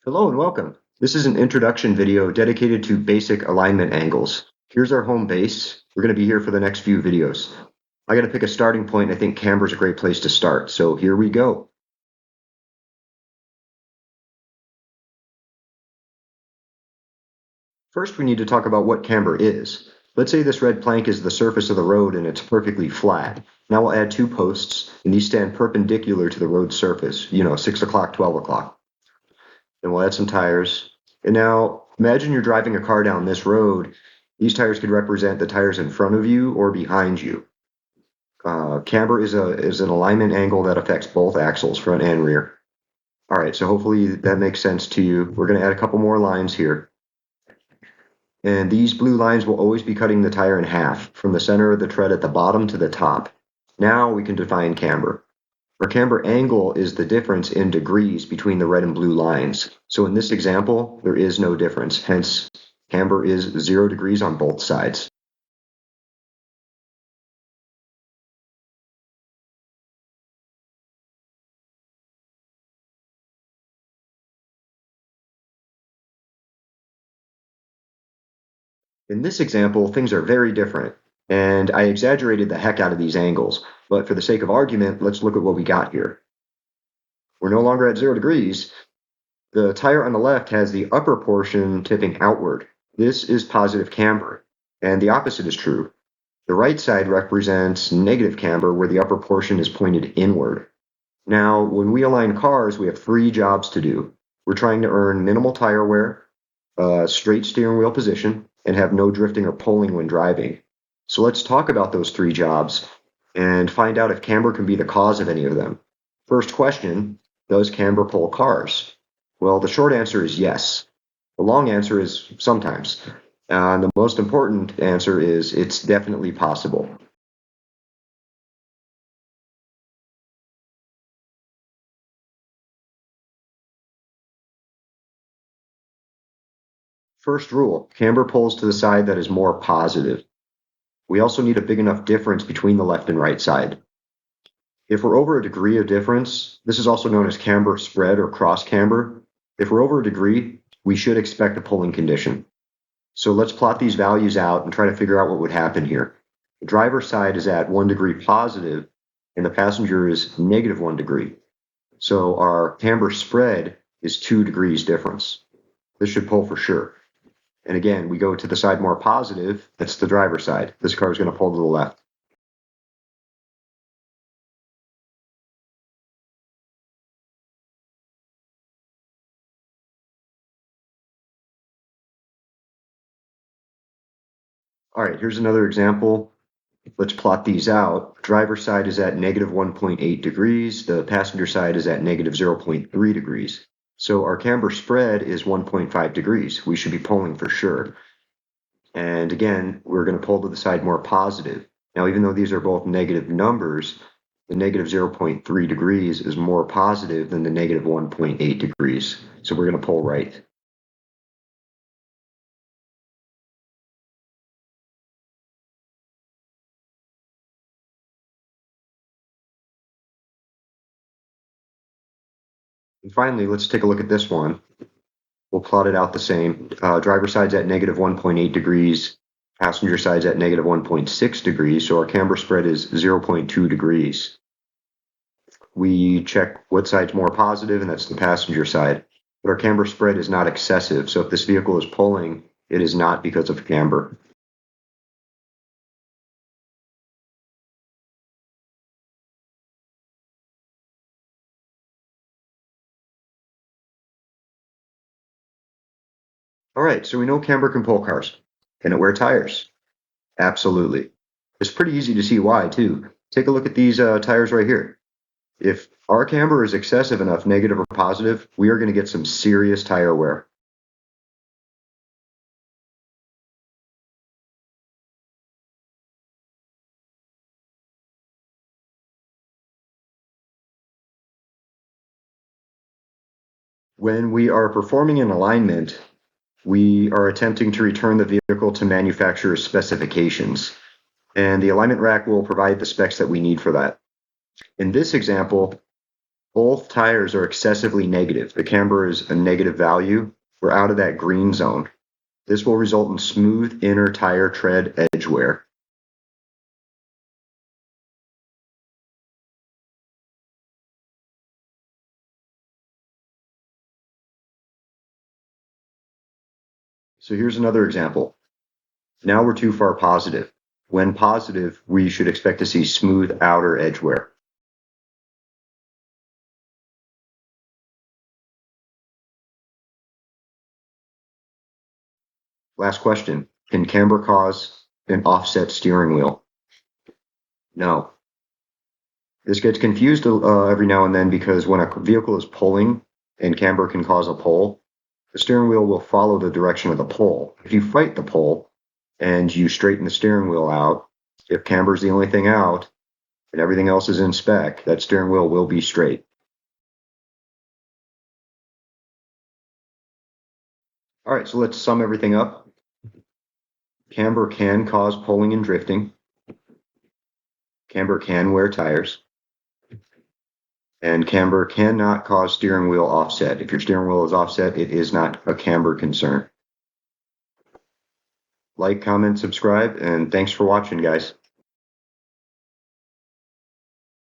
Hello and welcome. This is an introduction video dedicated to basic alignment angles. Here's our home base. We're going to be here for the next few videos. I got to pick a starting point. I think Camber's a great place to start. So here we go. First, we need to talk about what camber is. Let's say this red plank is the surface of the road and it's perfectly flat. Now we'll add two posts and these stand perpendicular to the road surface, 6 o'clock, 12 o'clock. Then we'll add some tires. And now imagine you're driving a car down this road. These tires could represent the tires in front of you or behind you. Camber is an alignment angle that affects both axles, front and rear. All right, so hopefully that makes sense to you. We're going to add a couple more lines here. And these blue lines will always be cutting the tire in half, from the center of the tread at the bottom to the top. Now we can define camber. Our camber angle is the difference in degrees between the red and blue lines. So in this example, there is no difference. Hence, camber is 0 degrees on both sides. In this example, things are very different, and I exaggerated the heck out of these angles, but for the sake of argument, let's look at what we got here. We're no longer at 0 degrees. The tire on the left has the upper portion tipping outward. This is positive camber, and the opposite is true. The right side represents negative camber, where the upper portion is pointed inward. Now, when we align cars, we have 3 jobs to do. We're trying to earn minimal tire wear, straight steering wheel position, and have no drifting or pulling when driving. So let's talk about those 3 jobs and find out if camber can be the cause of any of them. First question, does camber pull cars? Well, the short answer is yes. The long answer is sometimes. And the most important answer is it's definitely possible. First rule, camber pulls to the side that is more positive. We also need a big enough difference between the left and right side. If we're over a degree of difference, this is also known as camber spread or cross camber. If we're over a degree, we should expect a pulling condition. So let's plot these values out and try to figure out what would happen here. The driver's side is at 1 degree positive, and the passenger is negative 1 degree. So our camber spread is 2 degrees difference. This should pull for sure. And again, we go to the side more positive, that's the driver's side. This car is going to pull to the left. All right, here's another example. Let's plot these out. Driver's side is at negative 1.8 degrees. The passenger side is at negative 0.3 degrees. So our camber spread is 1.5 degrees. We should be pulling for sure. And again, we're going to pull to the side more positive. Now, even though these are both negative numbers, the negative 0.3 degrees is more positive than the negative 1.8 degrees. So we're going to pull right. And finally, let's take a look at this one. We'll plot it out the same. Driver's side's at negative 1.8 degrees. Passenger side's at negative 1.6 degrees. So our camber spread is 0.2 degrees. We check what side's more positive, and that's the passenger side. But our camber spread is not excessive. So if this vehicle is pulling, it is not because of camber. All right, so we know camber can pull cars. Can it wear tires? Absolutely. It's pretty easy to see why, too. Take a look at these tires right here. If our camber is excessive enough, negative or positive, we are going to get some serious tire wear. When we are performing an alignment, we are attempting to return the vehicle to manufacturer's specifications, and the alignment rack will provide the specs that we need for that. In this example, Both tires are excessively negative. The camber is a negative value. We're out of that green zone. This will result in smooth inner tire tread edge wear. So here's another example. Now we're too far positive. When positive, we should expect to see smooth outer edge wear. Last question. Can camber cause an offset steering wheel? No. This gets confused every now and then because when a vehicle is pulling and camber can cause a pull, the steering wheel will follow the direction of the pull. If you fight the pull and you straighten the steering wheel out, if camber is the only thing out and everything else is in spec, that steering wheel will be straight. All right, so let's sum everything up. Camber can cause pulling and drifting. Camber can wear tires. And camber cannot cause steering wheel offset. If your steering wheel is offset, it is not a camber concern. Like, comment, subscribe, and thanks for watching, guys.